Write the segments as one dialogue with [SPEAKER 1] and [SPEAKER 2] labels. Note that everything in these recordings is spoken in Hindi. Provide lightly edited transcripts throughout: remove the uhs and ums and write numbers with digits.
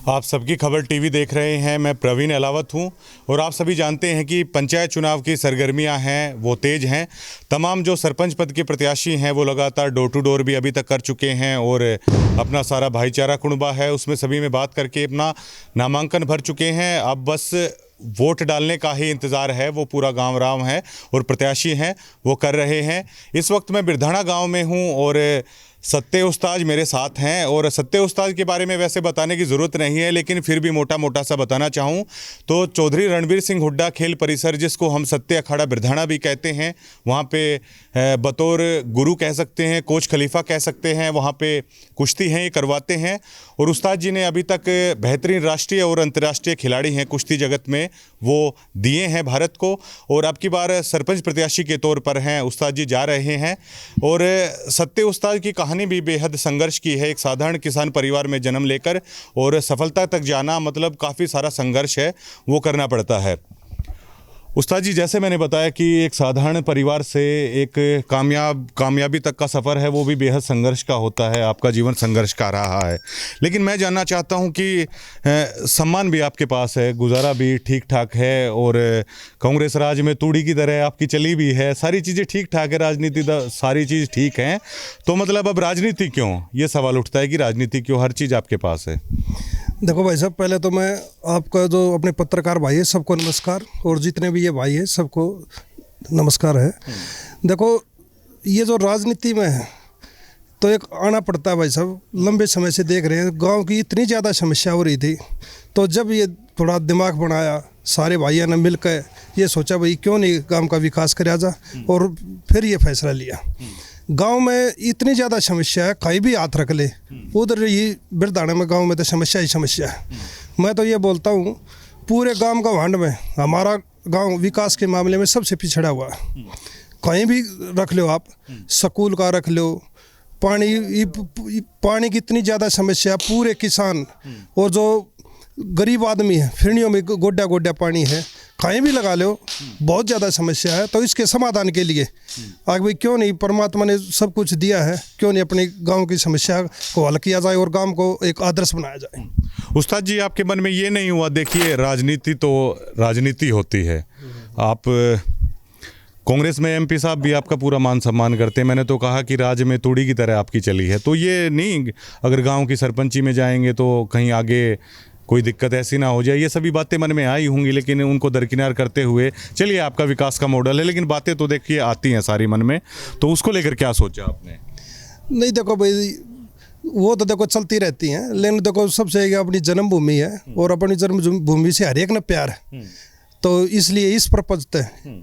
[SPEAKER 1] आप सबकी खबर टीवी देख रहे हैं। मैं प्रवीण अलावत हूं और आप सभी जानते हैं कि पंचायत चुनाव की सरगर्मियां हैं वो तेज़ हैं। तमाम जो सरपंच पद के प्रत्याशी हैं वो लगातार डोर टू डोर भी अभी तक कर चुके हैं और अपना सारा भाईचारा कुनबा है उसमें सभी में बात करके अपना नामांकन भर चुके हैं। अब बस वोट डालने का ही इंतज़ार है। वो पूरा गांव राम है और प्रत्याशी हैं वो कर रहे हैं। इस वक्त मैं बिरधाना गांव में हूं और सत्ते उस्ताद मेरे साथ हैं और सत्ते उस्ताद के बारे में वैसे बताने की ज़रूरत नहीं है, लेकिन फिर भी मोटा मोटा सा बताना चाहूँ तो चौधरी रणवीर सिंह हुड्डा खेल परिसर, जिसको हम सत्ते अखाड़ा बिरधाना भी कहते हैं, वहाँ पे बतौर गुरु कह सकते हैं, कोच खलीफा कह सकते हैं, वहाँ पे कुश्ती हैं ये करवाते हैं। और उस्ताद जी ने अभी तक बेहतरीन राष्ट्रीय और अंतर्राष्ट्रीय खिलाड़ी हैं कुश्ती जगत में, वो दिए हैं भारत को। और अब की बार सरपंच प्रत्याशी के तौर पर हैं उस्ताद जी जा रहे हैं। और सत्ते उस्ताद की कहानी भी बेहद संघर्ष की है। एक साधारण किसान परिवार में जन्म लेकर और सफलता तक जाना मतलब काफ़ी सारा संघर्ष है वो करना पड़ता है। उस्ताद जी, जैसे मैंने बताया कि एक साधारण परिवार से एक कामयाबी तक का सफ़र है, वो भी बेहद संघर्ष का होता है। आपका जीवन संघर्ष का रहा है, लेकिन मैं जानना चाहता हूं कि सम्मान भी आपके पास है, गुजारा भी ठीक ठाक है और कांग्रेस राज में तूड़ी की तरह आपकी चली भी है, सारी चीज़ें ठीक ठाक है, राजनीति सारी चीज़ ठीक है। तो मतलब अब राजनीति क्यों, ये सवाल उठता है कि राजनीति क्यों, हर चीज़ आपके पास है।
[SPEAKER 2] देखो भाई साहब, पहले तो मैं आपका जो अपने पत्रकार भाई है सबको नमस्कार, और जितने भी ये भाई है सबको नमस्कार है। देखो, ये जो राजनीति में है तो एक आना पड़ता है भाई साहब। लंबे समय से देख रहे हैं गांव की इतनी ज़्यादा समस्या हो रही थी, तो जब ये थोड़ा दिमाग बनाया सारे भाइयों ने मिलकर, ये सोचा भाई क्यों नहीं गांव का विकास कराया जा, और फिर ये फैसला लिया। गांव में इतनी ज़्यादा समस्या है, कहीं भी हाथ रख ले उधर ही बिरधाना में गांव में तो समस्या ही समस्या है। मैं तो ये बोलता हूँ पूरे गांव का भांड में हमारा गांव विकास के मामले में सबसे पिछड़ा हुआ है। कहीं भी रख लो आप, स्कूल का रख लो, पानी की इतनी ज़्यादा समस्या, पूरे किसान और जो गरीब आदमी है फिरनियों में गोड्डा गोड्डा पानी है, कहीं भी लगा लो बहुत ज़्यादा समस्या है। तो इसके समाधान के लिए आगे भाई क्यों नहीं, परमात्मा ने सब कुछ दिया है, क्यों नहीं अपने गांव की समस्या को हल किया जाए और गांव को एक आदर्श बनाया जाए।
[SPEAKER 1] उस्ताद जी, आपके मन में ये नहीं हुआ, देखिए राजनीति तो राजनीति होती है, आप कांग्रेस में एमपी साहब भी आपका पूरा मान सम्मान करते हैं, मैंने तो कहा कि राज्य में तूड़ी की तरह आपकी चली है, तो ये नहीं अगर गाँव की सरपंची में जाएंगे तो कहीं आगे कोई दिक्कत ऐसी ना हो जाए, ये सभी बातें मन में आई होंगी, लेकिन उनको दरकिनार करते हुए चलिए आपका विकास का मॉडल है, लेकिन बातें तो देखिए आती हैं सारी मन में, तो उसको लेकर क्या सोचा आपने?
[SPEAKER 2] नहीं देखो भाई, वो तो देखो चलती रहती हैं, लेकिन देखो सबसे अपनी जन्मभूमि है और अपनी जन्मभूमि से हर एक ने प्यार है, तो इसलिए इस पर्पज से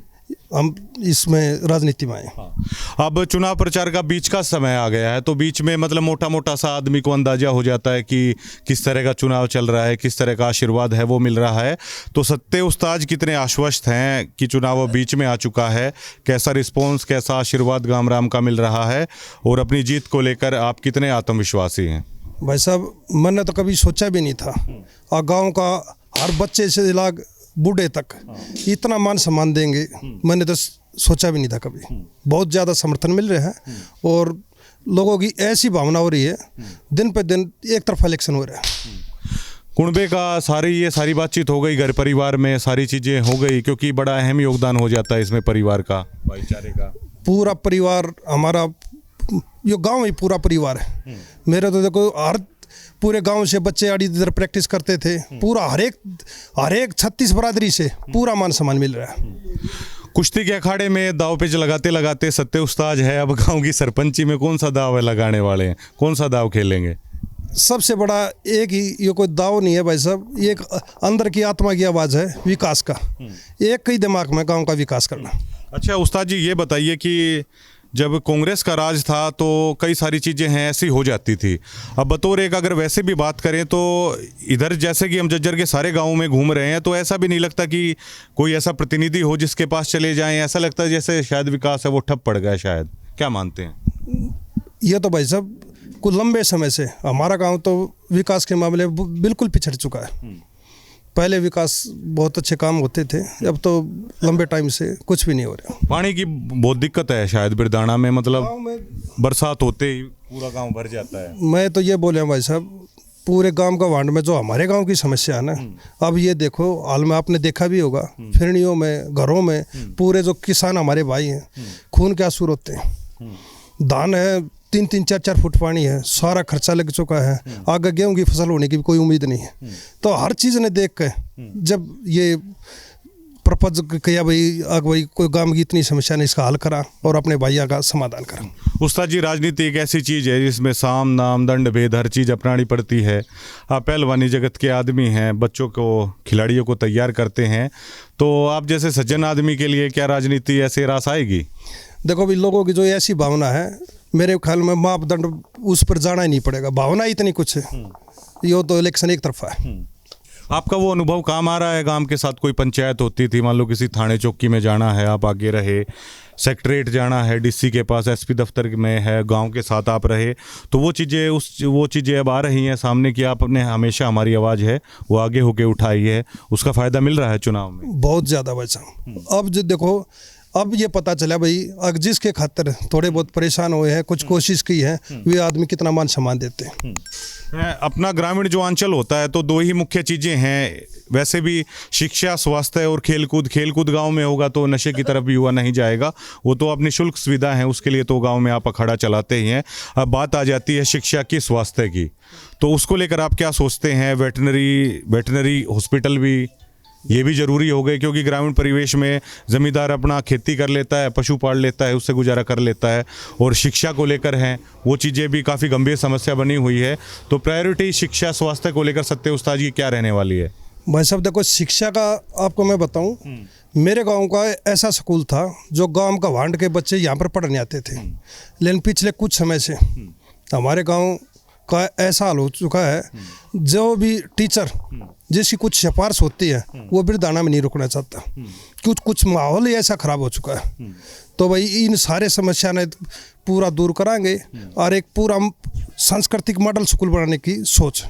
[SPEAKER 2] हम इसमें राजनीति में आए।
[SPEAKER 1] हाँ। अब चुनाव प्रचार का बीच का समय आ गया है, तो बीच में मतलब मोटा मोटा सा आदमी को अंदाजा हो जाता है कि किस तरह का चुनाव चल रहा है, किस तरह का आशीर्वाद है वो मिल रहा है। तो सत्ते उस्ताद कितने आश्वस्त हैं कि चुनाव बीच में आ चुका है, कैसा रिस्पॉन्स, कैसा आशीर्वाद गाम राम का मिल रहा है, और अपनी जीत को लेकर आप कितने आत्मविश्वासी हैं?
[SPEAKER 2] भाई साहब, मैंने तो कभी सोचा भी नहीं था, और गाँव का हर बच्चे से लाग बूढ़े तक इतना मान सम्मान देंगे मैंने तो सोचा भी नहीं था कभी। बहुत ज़्यादा समर्थन मिल रहा है और लोगों की ऐसी भावना हो रही है, दिन पे दिन एक तरफा इलेक्शन हो रहा है।
[SPEAKER 1] कुनबे का सारी बातचीत हो गई, घर परिवार में सारी चीज़ें हो गई, क्योंकि बड़ा अहम योगदान हो जाता है इसमें परिवार का, भाईचारे का।
[SPEAKER 2] पूरा परिवार हमारा, ये गाँव ही पूरा परिवार है मेरे। तो देखो हर पूरे गांव से बच्चे आड़ी इधर प्रैक्टिस करते थे, पूरा हर एक 36 बरादरी से पूरा मान सम्मान मिल रहा है।
[SPEAKER 1] कुश्ती के अखाड़े में दाव पेच लगाते लगाते सत्ते उस्ताद है, अब गांव की सरपंची में कौन सा दाव है लगाने वाले हैं, कौन सा दाव खेलेंगे?
[SPEAKER 2] सबसे बड़ा एक ही, ये कोई दाव नहीं है भाई साहब, ये एक अंदर की आत्मा की आवाज़ है विकास का, एक ही दिमाग में गाँव का विकास करना।
[SPEAKER 1] अच्छा उस्ताद जी, ये बताइए कि जब कांग्रेस का राज था तो कई सारी चीज़ें हैं ऐसी हो जाती थी, अब बतौर एक अगर वैसे भी बात करें तो इधर जैसे कि हम जज्जर के सारे गांवों में घूम रहे हैं, तो ऐसा भी नहीं लगता कि कोई ऐसा प्रतिनिधि हो जिसके पास चले जाएं, ऐसा लगता है जैसे शायद विकास है वो ठप पड़ गया शायद, क्या मानते हैं?
[SPEAKER 2] ये तो भाई साहब कुछ लंबे समय से हमारा गाँव तो विकास के मामले में बिल्कुल पिछड़ चुका है। पहले विकास बहुत अच्छे काम होते थे, अब तो लंबे टाइम से कुछ भी नहीं हो रहा।
[SPEAKER 1] पानी की बहुत दिक्कत है शायद बिरधाना में, मतलब बरसात होते ही पूरा गांव भर जाता है।
[SPEAKER 2] मैं तो ये बोले भाई साहब, पूरे गांव का वार्ड में जो हमारे गांव की समस्या है ना, अब ये देखो हाल में आपने देखा भी होगा, फिरनियों में, घरों में, पूरे जो किसान हमारे भाई हैं, खून के आंसू रोते हैं। धान है 3-3, 4-4 फुट पानी है, सारा खर्चा लग चुका है, आगे गेहूं की फसल होने की भी कोई उम्मीद नहीं है। तो हर चीज़ ने देख के जब ये प्रपोज किया भाई कोई गांव की इतनी समस्या ने इसका हल करा और अपने भैया का समाधान करा।
[SPEAKER 1] उस्ताद जी, राजनीति एक ऐसी चीज़ है जिसमें साम नाम दंड भेद हर चीज़ अपनानी पड़ती है। आप पहलवानी जगत के आदमी हैं, बच्चों को, खिलाड़ियों को तैयार करते हैं, तो आप जैसे सज्जन आदमी के लिए क्या राजनीति ऐसे रास आएगी?
[SPEAKER 2] देखो भाई, लोगों की जो ऐसी भावना है, मेरे ख्याल में मापदंड उस पर जाना ही नहीं पड़ेगा, भावना इतनी कुछ है, ये तो इलेक्शन एक तरफा है।
[SPEAKER 1] आपका वो अनुभव काम आ रहा है? गांव के साथ कोई पंचायत होती थी, मान लो किसी थाने चौकी में जाना है, आप आगे रहे, सेक्रेटरीट जाना है, डीसी के पास, एसपी दफ्तर में है, गांव के साथ आप रहे, तो वो चीज़ें अब आ रही हैं सामने कि आपने हमेशा हमारी आवाज़ है वो आगे होके उठाई है, उसका फ़ायदा मिल रहा है चुनाव में?
[SPEAKER 2] बहुत ज़्यादा भाई साहब। अब जो देखो, अब ये पता चला भाई, अगर जिसके खातिर थोड़े बहुत परेशान हुए हैं, कुछ कोशिश की है, वे आदमी कितना मान सम्मान देते हैं।
[SPEAKER 1] अपना ग्रामीण जो अंचल होता है तो दो ही मुख्य चीज़ें हैं, वैसे भी शिक्षा, स्वास्थ्य और खेलकूद गांव में होगा तो नशे की तरफ भी युवा नहीं जाएगा, वो तो अपनी शुल्क सुविधा है, उसके लिए तो गांव में आप अखाड़ा चलाते ही हैं। अब बात आ जाती है शिक्षा की, स्वास्थ्य की, तो उसको लेकर आप क्या सोचते हैं? वेटनरी हॉस्पिटल भी ये भी ज़रूरी हो गए, क्योंकि ग्रामीण परिवेश में ज़मींदार अपना खेती कर लेता है, पशु पाल लेता है, उससे गुजारा कर लेता है, और शिक्षा को लेकर हैं वो चीज़ें भी काफ़ी गंभीर समस्या बनी हुई है। तो प्रायोरिटी शिक्षा, स्वास्थ्य को लेकर सत्य उस्ताद जी क्या रहने वाली है?
[SPEAKER 2] भाई साहब देखो, शिक्षा का आपको मैं बताऊं, मेरे गांव का ऐसा स्कूल था जो गांव का वार्ड के बच्चे यहाँ पर पढ़ने आते थे, लेकिन पिछले कुछ समय से हमारे गांव का ऐसा हाल हो चुका है, जो भी टीचर जिसकी कुछ सिफारिश होती है वो वृद्धाना में नहीं रुकना चाहता, कुछ माहौल ही ऐसा खराब हो चुका है। तो भाई इन सारे समस्या ने पूरा दूर कराएंगे और एक पूरा सांस्कृतिक मॉडल स्कूल बनाने की सोच।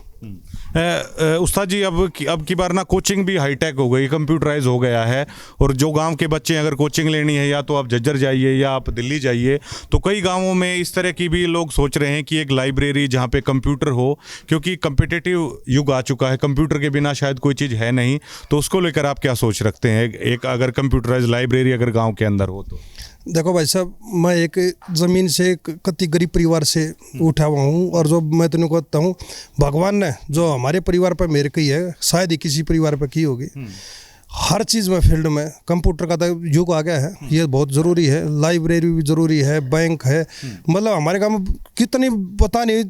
[SPEAKER 1] उस्ताद जी, अब की बार ना कोचिंग भी हाईटेक हो गई, कंप्यूटराइज हो गया है, और जो गांव के बच्चे अगर कोचिंग लेनी है, या तो आप झज्जर जाइए या आप दिल्ली जाइए, तो कई गांवों में इस तरह की भी लोग सोच रहे हैं कि एक लाइब्रेरी जहां पे कंप्यूटर हो, क्योंकि कम्पिटिटिव युग आ चुका है, कंप्यूटर के बिना शायद कोई चीज़ है नहीं। तो उसको लेकर आप क्या सोच रखते हैं, एक अगर कंप्यूटराइज लाइब्रेरी अगर गाँव के अंदर हो तो?
[SPEAKER 2] देखो भाई साहब, मैं एक ज़मीन से कति गरीब परिवार से उठा हुआ हूँ, और जो मैं तुमको कहता हूँ, भगवान ने जो हमारे परिवार पर मेरे की है, शायद ही किसी परिवार पर की होगी। हर चीज़ में, फील्ड में कंप्यूटर का तो युग आ गया है, ये बहुत ज़रूरी है। लाइब्रेरी भी ज़रूरी है, बैंक है, मतलब हमारे गाँव में कितनी पता नहीं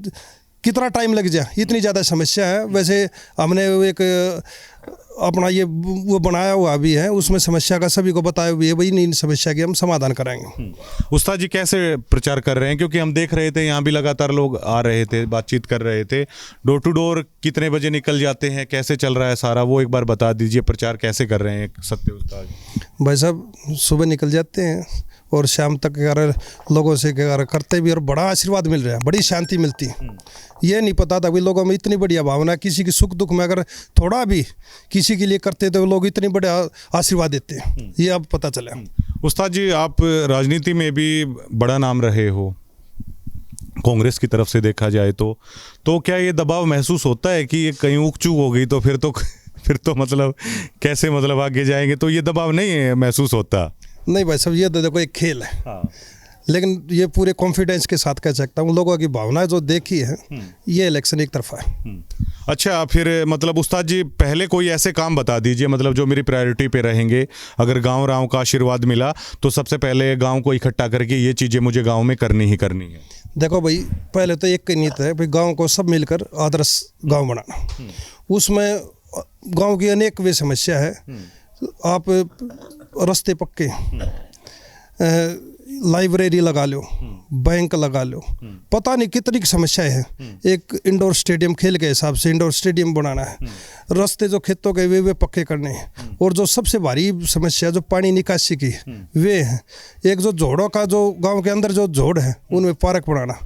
[SPEAKER 2] कितना टाइम लग जाए, इतनी ज़्यादा समस्या है। वैसे हमने एक अपना ये वो बनाया हुआ भी है, उसमें समस्या का सभी को बताया हुआ है, वही इन समस्या की हम समाधान कराएंगे।
[SPEAKER 1] उस्ताद जी कैसे प्रचार कर रहे हैं, क्योंकि हम देख रहे थे यहाँ भी लगातार लोग आ रहे थे, बातचीत कर रहे थे, डोर टू डोर कितने बजे निकल जाते हैं, कैसे चल रहा है सारा, वो एक बार बता दीजिए, प्रचार कैसे कर रहे हैं सत्य उस्ताद?
[SPEAKER 2] भाई साहब, सुबह निकल जाते हैं और शाम तक लोगों से करते भी, और बड़ा आशीर्वाद मिल रहा है, बड़ी शांति मिलती है। ये नहीं पता था भाई, लोगों में इतनी बढ़िया भावना, किसी की सुख दुख में अगर थोड़ा भी किसी के लिए करते तो लोग इतनी बढ़िया आशीर्वाद देते हैं, ये अब पता चला।
[SPEAKER 1] उस्ताद जी, आप राजनीति में भी बड़ा नाम रहे हो, कांग्रेस की तरफ से देखा जाए तो क्या ये दबाव महसूस होता है कि ये कहीं ऊक चूक हो गई तो फिर तो मतलब कैसे मतलब आगे जाएंगे, तो ये दबाव नहीं है महसूस होता?
[SPEAKER 2] नहीं भाई साहब, ये तो देखो एक खेल है। हाँ। लेकिन ये पूरे कॉन्फिडेंस के साथ कह सकता हूँ, लोगों की भावना जो देखी है, ये इलेक्शन एक तरफा है।
[SPEAKER 1] अच्छा, फिर मतलब उस्ताद जी पहले कोई ऐसे काम बता दीजिए, मतलब जो मेरी प्रायोरिटी पे रहेंगे। अगर गाँव का आशीर्वाद मिला तो सबसे पहले गाँव को इकट्ठा करके ये चीज़ें मुझे गाँव में करनी ही करनी है।
[SPEAKER 2] देखो भाई, पहले तो एक नीयत है भाई, गाँव को सब मिलकर आदर्श गाँव बनाना। उसमें गाँव की अनेक वे समस्या है, आप रास्ते पक्के, लाइब्रेरी लगा लो, बैंक लगा लो, पता नहीं कितनी समस्याएं हैं। एक इंडोर स्टेडियम, खेल के हिसाब से इंडोर स्टेडियम बनाना है, रास्ते जो खेतों के वे पक्के करने हैं, और जो सबसे भारी समस्या जो पानी निकासी की वे है। एक जो जोड़ों का, जो गांव के अंदर जो जोड़ है, उनमें पार्क बनाना,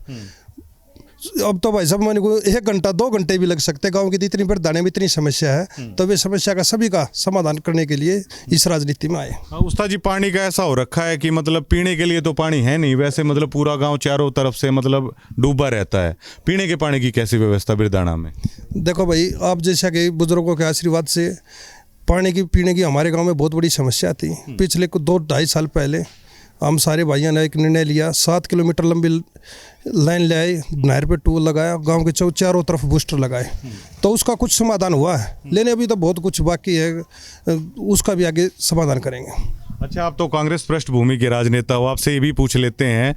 [SPEAKER 2] अब तो भाई साहब मैंने को 1 घंटा 2 घंटे भी लग सकते हैं। गांव की इतनी प्रधान में इतनी समस्या है, तो वे समस्या का सभी का समाधान करने के लिए इस राजनीति में आए।
[SPEAKER 1] हाँ, उस्ताद जी पानी का ऐसा हो रखा है कि मतलब पीने के लिए तो पानी है नहीं, वैसे मतलब पूरा गांव चारों तरफ से मतलब डूबा रहता है। पीने के पानी की कैसी व्यवस्था बिरदाना में?
[SPEAKER 2] देखो भाई, आप जैसा कि बुजुर्गों के आशीर्वाद से पानी की पीने की हमारे गांव में बहुत बड़ी समस्या थी। पिछले 2-2.5 साल पहले हम सारे भाइयों ने एक निर्णय लिया, 7 किलोमीटर लंबी लाइन ले आए, नहर पे टूल लगाया, गांव के चारों तरफ बूस्टर लगाए, तो उसका कुछ समाधान हुआ है। लेकिन अभी तो बहुत कुछ बाकी है, उसका भी आगे समाधान करेंगे।
[SPEAKER 1] अच्छा, आप तो कांग्रेस पृष्ठभूमि के राजनेता हो, आपसे ये भी पूछ लेते हैं,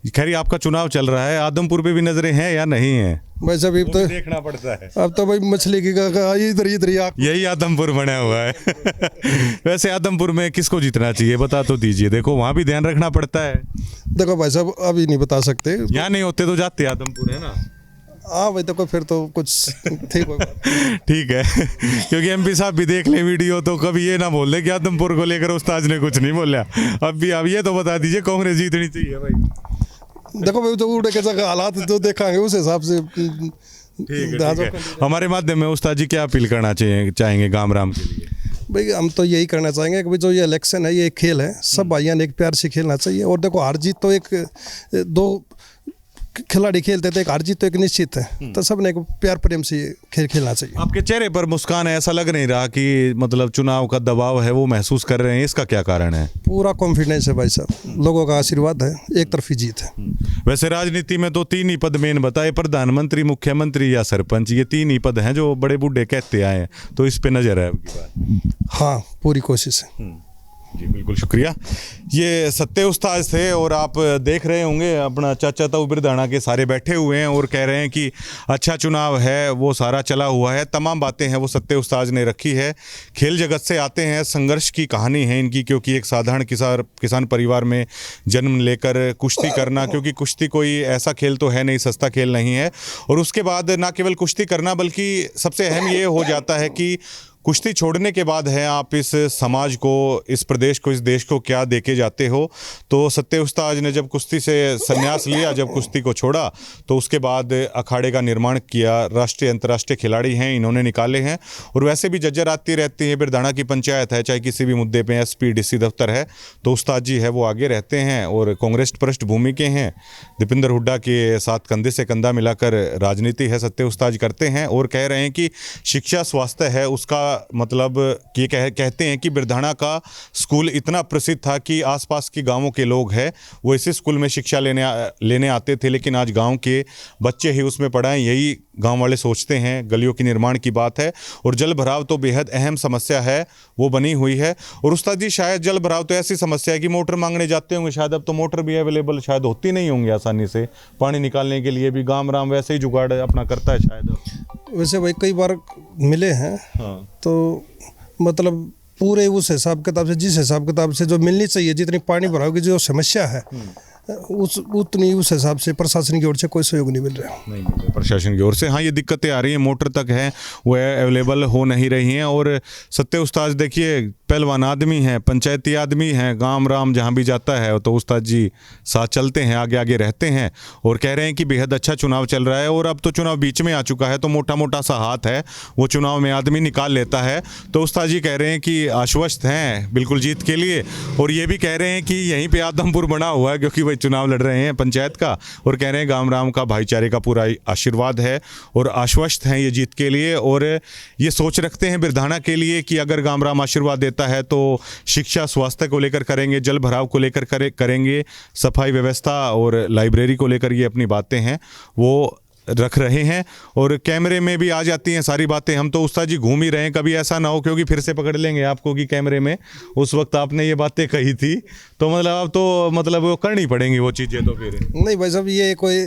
[SPEAKER 1] खैर आपका चुनाव चल रहा है, आदमपुर पे भी नजरें हैं या नहीं है?
[SPEAKER 2] वैसे अभी तो
[SPEAKER 1] देखना पड़ता है।
[SPEAKER 2] अब तो भाई मछली की इधर
[SPEAKER 1] यही आदमपुर बना हुआ है। वैसे आदमपुर में किसको जीतना चाहिए बता तो दीजिए, देखो वहाँ भी ध्यान रखना पड़ता है।
[SPEAKER 2] देखो भाई साहब, अभी नहीं बता सकते,
[SPEAKER 1] यहाँ नहीं होते तो जाते आदमपुर, है ना?
[SPEAKER 2] हाँ भाई, देखो फिर तो कुछ ठीक होगा।
[SPEAKER 1] ठीक है। क्योंकि एमपी साहब भी देख ले वीडियो तो कभी ये ना बोल दे कि आदमपुर को लेकर उस्ताद ने कुछ नहीं बोला। अब ये तो बता दीजिए कांग्रेस जीतनी चाहिए भाई।
[SPEAKER 2] देखो भाई, तो उड़े के जगह हालात जो देखेंगे उस हिसाब से
[SPEAKER 1] ठीक है। हमारे माध्यम में उस्ताद जी क्या अपील करना चाहेंगे गाम राम के लिए?
[SPEAKER 2] भाई हम तो यही करना चाहेंगे कि भाई जो ये इलेक्शन है, ये एक खेल है, सब भाइयों ने एक प्यार से खेलना चाहिए। और देखो हार जीत तो एक 2 खिलाड़ी खेलते थे, एक हार जीत तो एक निश्चित है, तो सबने एक प्यार प्रेम से खेल खेलना चाहिए।
[SPEAKER 1] आपके चेहरे पर मुस्कान है, ऐसा लग नहीं रहा कि मतलब चुनाव का दबाव है वो महसूस कर रहे हैं, इसका क्या कारण है?
[SPEAKER 2] पूरा कॉन्फिडेंस है भाई साहब, लोगों का आशीर्वाद है, एक तरफी जीत है।
[SPEAKER 1] वैसे राजनीति में तो 3 ही पद मेन बताए, प्रधानमंत्री, मुख्यमंत्री या सरपंच, ये 3 ही पद हैं जो बड़े बूढ़े कहते आए हैं, तो इस पे नजर है आपकी बात?
[SPEAKER 2] हाँ, पूरी कोशिश है।
[SPEAKER 1] जी बिल्कुल, शुक्रिया। ये सत्ते उस्ताद थे और आप देख रहे होंगे अपना चाचा ताऊ बिरदाना के सारे बैठे हुए हैं और कह रहे हैं कि अच्छा चुनाव है, वो सारा चला हुआ है, तमाम बातें हैं वो सत्ते उस्ताद ने रखी है। खेल जगत से आते हैं, संघर्ष की कहानी है इनकी, क्योंकि एक साधारण किसान परिवार में जन्म लेकर कुश्ती करना, क्योंकि कुश्ती कोई ऐसा खेल तो है नहीं, सस्ता खेल नहीं है। और उसके बाद ना केवल कुश्ती करना, बल्कि सबसे अहम ये हो जाता है कि कुश्ती छोड़ने के बाद है आप इस समाज को, इस प्रदेश को, इस देश को क्या देके जाते हो। तो सत्ते उस्ताद ने जब कुश्ती से संन्यास लिया, जब कुश्ती को छोड़ा, तो उसके बाद अखाड़े का निर्माण किया। राष्ट्रीय अंतर्राष्ट्रीय खिलाड़ी हैं, इन्होंने निकाले हैं। और वैसे भी जज्जर आती रहती है, बिरदाना की पंचायत है, चाहे किसी भी मुद्दे पे एसपी डीसी दफ्तर है, तो उस्ताद जी है वो आगे रहते हैं और कांग्रेस पृष्ठभूमि के हैं। दीपेंद्र हुड्डा के साथ कंधे से कंधा मिलाकर राजनीति है सत्ते उस्ताद करते हैं और कह रहे हैं कि शिक्षा स्वास्थ्य है उसका मतलब ये कहते हैं कि बिरधाना का स्कूल इतना प्रसिद्ध था कि आसपास के गांवों के लोग हैं वो इसी स्कूल में शिक्षा लेने आते थे, लेकिन आज गांव के बच्चे ही उसमें पढ़ाएं, यही गांव वाले सोचते हैं। गलियों के निर्माण की बात है और जल भराव तो बेहद अहम समस्या है, वो बनी हुई है। और उस्ताद जी शायद जल भराव तो ऐसी समस्या है कि मोटर मांगने जाते होंगे, शायद अब तो मोटर भी अवेलेबल शायद होती नहीं होंगी आसानी से, पानी निकालने के लिए भी गांव राम वैसे ही जुगाड़ अपना करता है शायद।
[SPEAKER 2] वैसे भाई कई बार मिले हैं। हाँ। तो मतलब पूरे उस हिसाब किताब से, जिस हिसाब किताब से जो मिलनी चाहिए, जितनी पानी भराव की जो समस्या है उस हिसाब से प्रशासन की ओर से कोई सहयोग नहीं मिल रहा। नहीं मिल रहा
[SPEAKER 1] प्रशासन की ओर से। हाँ, ये दिक्कतें आ रही हैं, मोटर तक है वो अवेलेबल हो नहीं रही हैं। और सत्ते उस्ताद देखिए पहलवान आदमी हैं, पंचायती आदमी हैं, गांव राम जहाँ भी जाता है तो उस्ताद जी साथ चलते हैं, आगे आगे रहते हैं और कह रहे हैं कि बेहद अच्छा चुनाव चल रहा है। और अब तो चुनाव बीच में आ चुका है तो मोटा मोटा सा हाथ है वो चुनाव में आदमी निकाल लेता है। तो उस्ताद जी कह रहे हैं कि आश्वस्त हैं बिल्कुल जीत के लिए। और ये भी कह रहे हैं कि यहीं पर आदमपुर बना हुआ है क्योंकि चुनाव लड़ रहे हैं पंचायत का, और कह रहे हैं गांव राम का भाईचारे का पूरा आशीर्वाद है और आश्वस्त हैं ये जीत के लिए। और ये सोच रखते हैं बिरधाना के लिए कि अगर गांव राम आशीर्वाद देता है तो शिक्षा स्वास्थ्य को लेकर करेंगे, जल भराव को लेकर करेंगे, सफाई व्यवस्था और लाइब्रेरी को लेकर ये अपनी बातें हैं वो रख रहे हैं। और कैमरे में भी आ जाती हैं सारी बातें। हम तो उस्ताद जी घूम ही रहे हैं, कभी ऐसा ना हो क्योंकि फिर से पकड़ लेंगे आपको कि कैमरे में उस वक्त आपने ये बातें कही थी, तो मतलब अब तो मतलब वो करनी पड़ेंगी वो चीज़ें। तो फिर
[SPEAKER 2] नहीं भाई साहब, ये कोई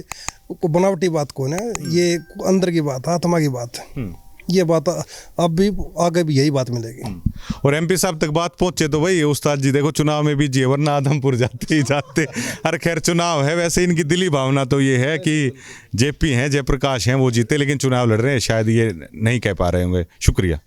[SPEAKER 2] बनावटी बात कौन है, ये अंदर की बात, आत्मा की बात है। ये बात अब भी आगे भी यही बात मिलेगी।
[SPEAKER 1] और एमपी साहब तक बात पहुंचे तो भाई उस्ताद जी देखो चुनाव में भी जी, वरना आदमपुर जाते ही जाते। हर खैर चुनाव है, वैसे इनकी दिली भावना तो ये है कि जेपी हैं, जयप्रकाश हैं, वो जीते, लेकिन चुनाव लड़ रहे हैं, शायद ये नहीं कह पा रहे होंगे। शुक्रिया।